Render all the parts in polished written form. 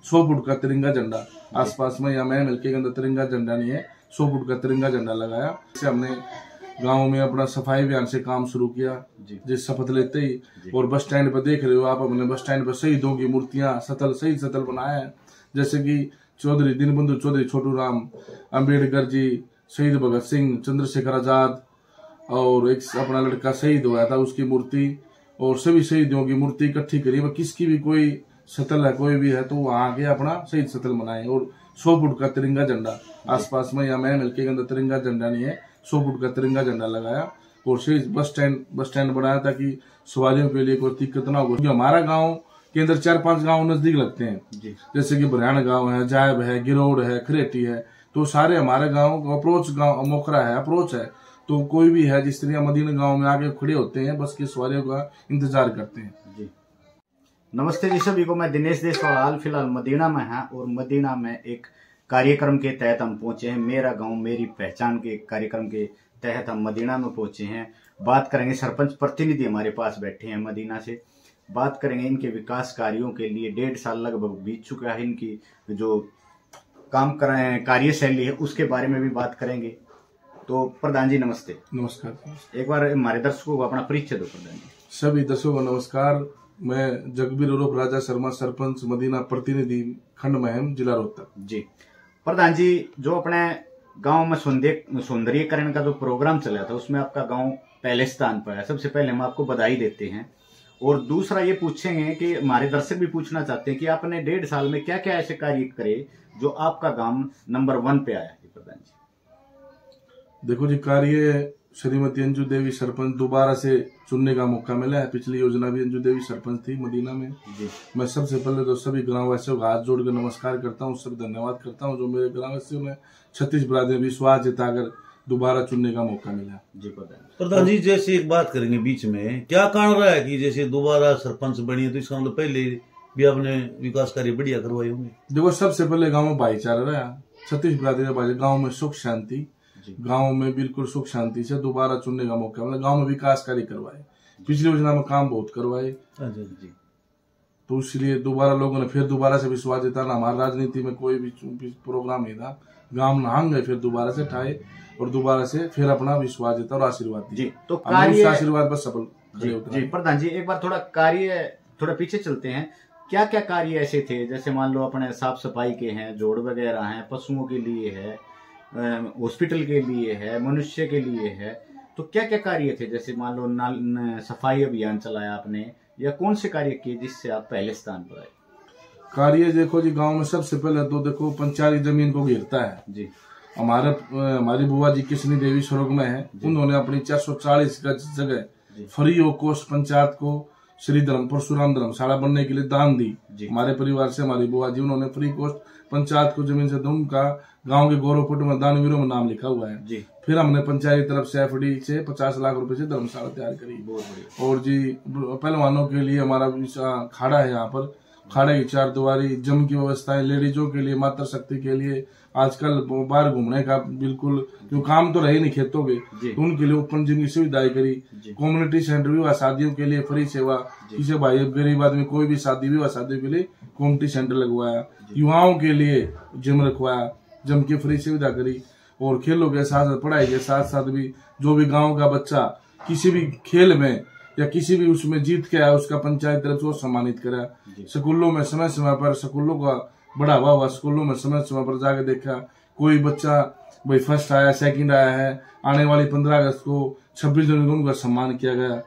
100 foot का तिरंगा झंडा आसपास में, या मैं मिलके के अंदर तिरंगा झंडा नहीं है, 100 फुट का तिरंगा झंडा लगाया। इससे हमने गांव में अपना सफाई अभियान से काम शुरू किया जिस शपथ लेते ही। और बस स्टैंड पर देख रहे हो आप, हमने बस स्टैंड पर शहीदों की मूर्तियां शहीद सतल बनाया है, जैसे कि चौधरी दीनबंधु चौधरी छोटू राम, अम्बेडकर जी, शहीद भगत सिंह, चंद्रशेखर आजाद, और एक अपना लड़का शहीद हुआ था उसकी मूर्ति, और सभी शहीदों की मूर्ति इकट्ठी करी। वह किसकी भी कोई शतल है, कोई भी है तो वहां आके अपना शहीद शतल बनाए। और 100 फुट का तिरंगा झंडा आसपास में, या मैं मिलके के अंदर तिरंगा झंडा नहीं है, 100 फुट का तिरंगा झंडा लगाया। और शहीद बस स्टैंड बनाया ताकि सवारियों के लिए कोई दिक्कत ना हो। क्योंकि हमारा गाँव के अंदर 4-5 गाँव नजदीक लगते हैं, जैसे कि बरहान गाँव है, जायब है, गिरोड है, खरेटी है, तो सारे हमारे गाँव अप्रोच, गाँव मोखरा है अप्रोच है। तो कोई भी है जिस तरह मदीना गांव में आके खड़े होते हैं, बस की सवारियों का इंतजार करते हैं। जी नमस्ते जी सभी को, मैं दिनेश देशवाल फिलहाल मदीना में है, और मदीना में एक कार्यक्रम के तहत हम पहुंचे हैं। मेरा गांव मेरी पहचान के कार्यक्रम के तहत हम मदीना में पहुंचे हैं। बात करेंगे, सरपंच प्रतिनिधि हमारे पास बैठे हैं मदीना से, बात करेंगे इनके विकास कार्यों के लिए। 1.5 साल लगभग बीत चुका है, इनकी जो काम कार्यशैली है उसके बारे में भी बात करेंगे। तो प्रधान जी नमस्ते। नमस्कार। एक बार हमारे दर्शकों को अपना परिचय दो प्रधान जी। सभी दर्शकों को नमस्कार। मैं जगबीर उर्फ राजा शर्मा, सरपंच मदीना प्रतिनिधि, खंड महम, जिला रोहतक। जी प्रधान जी, जो अपने गांव में सौंदर्यीकरण का जो प्रोग्राम चला था उसमें आपका गांव पहले स्थान पर है। सबसे पहले हम आपको बधाई देते हैं। और दूसरा ये पूछेंगे कि हमारे दर्शक भी पूछना चाहते हैं कि आपने 1.5 साल में क्या क्या ऐसे कार्य करे जो आपका गांव नंबर 1 पे आया है प्रधान जी। देखो जी, कार्य श्रीमती अंजू देवी सरपंच दोबारा से चुनने का मौका मिला है। पिछली योजना भी अंजू देवी सरपंच थी मदीना में जी। मैं सबसे पहले तो सभी ग्रामवासियों का हाथ जोड़कर नमस्कार करता हूँ, सब धन्यवाद करता हूँ जो मेरे ग्रामवासियों ने 36 बरादरी विश्वास जताकर दोबारा चुनने का मौका मिला। जी प्रधान जी, जैसे एक बात करेंगे बीच में, क्या कारण रहा है कि जैसे दोबारा सरपंच बनी है, तो इसका मतलब पहले भी आपने विकास कार्य बढ़िया करवाए होंगे। देखो, सबसे पहले गाँव में भाईचारा रहा, 36 बरादरी गाँव में सुख शांति, गांव में बिल्कुल सुख शांति से दोबारा चुनने का मौका मिला। गांव में विकास कार्य करवाए, पिछली योजना में काम बहुत करवाए, तो इसलिए दोबारा लोगों ने फिर दोबारा से विश्वास जताना। हमारी राजनीति में कोई भी प्रोग्राम नहीं था, गांव नहांग गए, फिर दोबारा से ठाए और दोबारा से फिर अपना विश्वास जता और आशीर्वाद दिए। तो कार्य आशीर्वाद पर सफल जी। प्रधान जी, एक बार थोड़ा पीछे चलते हैं। क्या क्या कार्य ऐसे थे, जैसे मान लो अपने साफ सफाई के हैं, जोड़ वगैरह हैं, पशुओं के लिए है, हॉस्पिटल के लिए है, मनुष्य के लिए है, तो क्या क्या कार्य थे? जैसे मान लो सफाई अभियान चलाया आपने, या कौन से कार्य किए जिससे आप पहले स्थान पर आए? कार्य देखो जी, गांव में सबसे पहले तो देखो पंचायत जमीन को घेरता है जी। हमारी बुआ जी किशनी देवी स्वर्ग में है, उन्होंने अपनी 440 गज जगह फ्री ऑफ कॉस्ट पंचायत को श्री परशुराम धर्मशाला बनने के लिए दान दी। हमारे परिवार से हमारी बुआ जी, उन्होंने फ्री कॉस्ट पंचायत को जमीन से उनका गांव के गौरव फोटो में दानवीरों में नाम लिखा हुआ है जी। फिर हमने पंचायत की तरफ से एफडी से 50 लाख रुपए से धर्मशाला तैयार करी। और जी पहलवानों के लिए हमारा खाड़ा है, यहाँ पर खाड़े की 4 दीवारी, जिम की व्यवस्थाएं, लेडीजों के लिए, मातृ शक्ति के लिए, आजकल बाहर घूमने का बिल्कुल क्यों काम तो रहे नहीं खेतों के, तो उनके लिए ओपन जिम की सुविधाएं करी। कम्युनिटी सेंटर भी हुआ, शादियों के लिए फ्री सेवा, किसी भाई गरीब आदमी कोई भी शादी भी हुआ, शादी के लिए कम्युनिटी सेंटर लगवाया। युवाओं के लिए जिम रखवाया, जिम की फ्री सुविधा करी। और खेलों के साथ पढ़ाई के साथ साथ भी जो भी गाँव का बच्चा किसी भी खेल में या किसी भी उसमें जीत के आया, उसका पंचायत तरफ से सम्मानित करा। स्कूलों में समय समय पर स्कूलों का बढ़ावा हुआ, स्कूलों में समय समय पर जाके देखा कोई बच्चा भाई फर्स्ट आया, सेकंड आया है, आने वाली 15 अगस्त को 26 जनवरी को उनका सम्मान किया गया।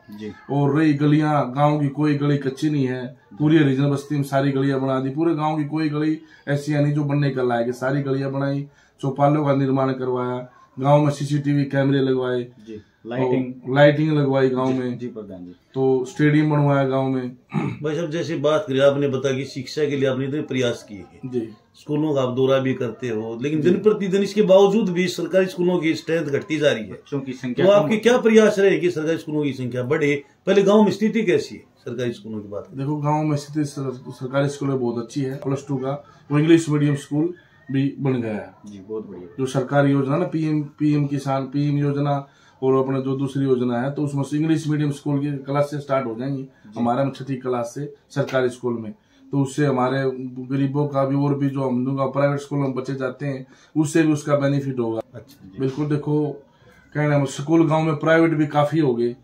और रही गलियां, गांव की कोई गली कच्ची नहीं है, पूरी हरिजन बस्ती में सारी गलियां बना दी। पूरे गांव की कोई गली ऐसी नहीं जो बनने का लायक है, सारी गलियां बनाई। चौपालों का निर्माण करवाया, गांव में सीसीटीवी कैमरे लगवाए, लाइटिंग लगवाई गांव में जी प्रधान जी। तो स्टेडियम बनवाया गांव में। भाई साहब, जैसे बात करें, आपने बताया कि शिक्षा के लिए आपने इतने प्रयास किए हैं जी, स्कूलों का आप दौरा भी करते हो, लेकिन दिन प्रतिदिन इसके बावजूद भी सरकारी स्कूलों की स्ट्रेंथ घटती जा रही है, बच्चों की संख्या। तो आपके क्या प्रयास रहे कि सरकारी स्कूलों की संख्या बढ़े? पहले गाँव में स्थिति कैसी है सरकारी स्कूलों की बात? देखो, गाँव में स्थिति सरकारी स्कूलों में बहुत अच्छी है। +2 का वो इंग्लिश मीडियम स्कूल भी बन गया है जी, बहुत बढ़िया। जो सरकारी योजना ना पीएम किसान, पीएम योजना और अपने जो दूसरी योजना है, तो उसमें इंग्लिश मीडियम स्कूल की क्लास से स्टार्ट हो जाएंगी। हमारा में 6ठी क्लास से सरकारी स्कूल में तो उससे हमारे गरीबों का भी और भी जो हम लोग प्राइवेट स्कूल में बच्चे जाते हैं उससे भी उसका बेनिफिट होगा। अच्छा, बिल्कुल। देखो कहना स्कूल गांव में प्राइवेट भी काफी हो गए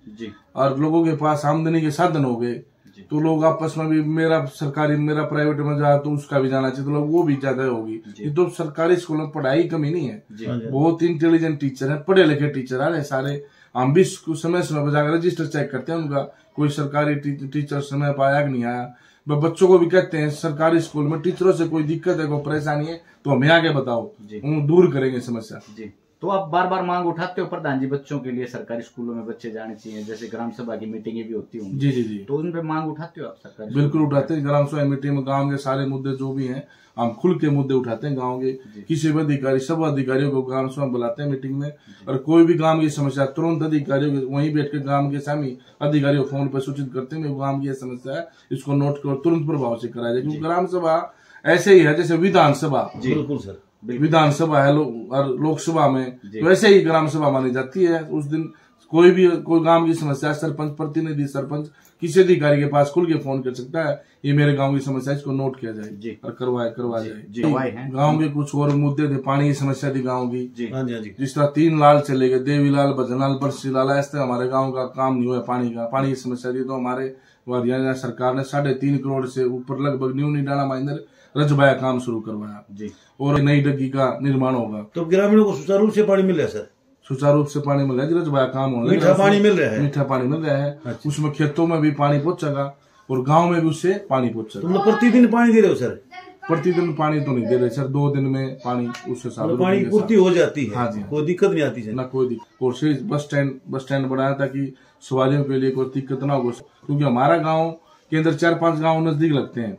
और लोगों के पास आमदनी के साधन हो गए, तो लोग आपस में भी मेरा सरकारी मेरा प्राइवेट में जा तो उसका भी जाना चाहिए, तो लोग वो भी ज्यादा होगी। तो सरकारी स्कूल में पढ़ाई कमी नहीं है, बहुत इंटेलिजेंट टीचर है, पढ़े लिखे टीचर आ रहे सारे। हम भी समय समय जाकर रजिस्टर चेक करते हैं उनका, कोई सरकारी टीचर समय पर आया कि नहीं आया। बच्चों को भी कहते हैं सरकारी स्कूल में टीचरों से कोई दिक्कत है कोई परेशानी है तो हमें आगे बताओ, हम दूर करेंगे समस्या। तो आप बार बार मांग उठाते हो प्रधान जी बच्चों के लिए सरकारी स्कूलों में बच्चे जाने चाहिए, जैसे ग्राम सभा की मीटिंगें भी होती होंगी। जी जी जी, तो उन पे मांग उठाते हो आप सरकारी? बिल्कुल उठाते हैं। ग्राम सभा मीटिंग में गांव के सारे मुद्दे जो भी हैं हम खुल के मुद्दे उठाते हैं गांव के। किसी भी अधिकारी सब अधिकारियों को ग्राम सभा बुलाते हैं मीटिंग में, और कोई भी गांव की समस्या तुरंत अधिकारियों के वहीं बैठ के गांव के सामने अधिकारियों को फोन पर सूचित करते हैं गांव की समस्या है, इसको नोट करो, तुरंत प्रभाव से कराया जाए। क्योंकि ग्राम सभा ऐसे ही है जैसे विधानसभा। बिल्कुल सर, विधानसभा है और लोकसभा में वैसे ही ग्राम सभा मानी जाती है। उस दिन कोई गांव की समस्या सरपंच प्रतिनिधि सरपंच किसी अधिकारी के पास खुल के फोन कर सकता है, ये मेरे गांव की समस्या इसको नोट किया जाए और करवाया जाए। गांव के कुछ और मुद्दे थे, पानी की समस्या थी गांव की, जिस तरह 3 लाल चले गए, देवीलाल भजनलाल बरसीलाल, ऐसे हमारे गांव का काम नहीं हुआ पानी की समस्या थी। तो हमारे हरियाणा सरकार ने 3.5 करोड़ से ऊपर लगभग न्यू निडाला माइंदर रजबाया काम शुरू करवाया और नई डग्गी का निर्माण होगा। तो ग्रामीणों को सुचारू रूप से पानी मिल रहा है सर? सुचारू रूप से पानी मिल रहा है, रजबाया काम होने मीठा पानी मिल रहा है, मीठा पानी मिल रहा है। अच्छा। उसमें खेतों में भी पानी पहुंचेगा और गांव में भी उससे पानी पहुंचेगा। तुम प्रतिदिन पानी दे रहे हो सर? प्रतिदिन पानी तो नहीं दे रहे सर, 2 दिन में पानी उससे पानी की पूर्ति हो जाती है। हाँ जी, कोई दिक्कत नहीं आती है ना कोई दिक्कत। और सिर्फ बस स्टैंड बनाया ताकि सवारियों के लिए कोई दिक्कत ना हो, क्योंकि हमारा गाँव के अंदर 4-5 गांव नजदीक लगते हैं,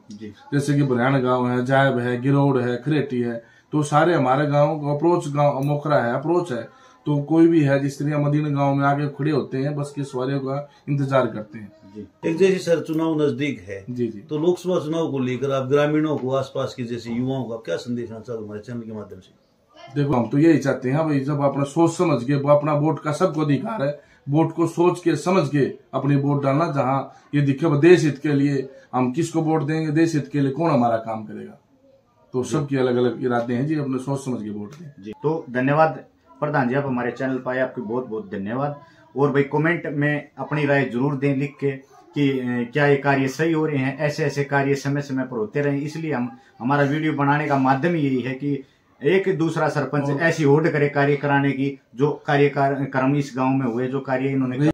जैसे कि बरहान गांव है, जायब है, गिरोड है, खरेटी है, तो सारे हमारे गांव अप्रोच गांव मोखरा है अप्रोच है। तो कोई भी है जिस तरह मदीना गांव में आगे खड़े होते हैं, बस की सवारियों का इंतजार करते हैं। एक जैसे सर चुनाव नजदीक है जी, तो लोकसभा चुनाव को लेकर आप ग्रामीणों को आसपास के जैसे युवाओं को क्या संदेश आना चाहते हमारे चैनल के माध्यम से? देखो हम तो यही चाहते हैं भाई, जब अपना सोच समझ के, अपना वोट का सबको अधिकार है, वोट को सोच के समझ के अपनी वोट डालना। जहाँ ये दिखे देश हित के लिए हम किसको वोट देंगे, देश हित के लिए कौन हमारा काम करेगा, तो सबके अलग अलग इरादे हैं जी, अपने सोच समझ के वोट दें जी। तो धन्यवाद प्रधान जी, आप हमारे चैनल पर आए, आपके बहुत बहुत धन्यवाद। और भाई कमेंट में अपनी राय जरूर दें लिख के कि क्या ये कार्य सही हो रहे हैं, ऐसे कार्य समय समय पर होते रहे। इसलिए हमारा वीडियो बनाने का माध्यम यही है कि एक दूसरा सरपंच ऐसी होड़ करे कार्य कराने की, जो कार्यक्रम इस गांव में हुए, जो कार्य इन्होंने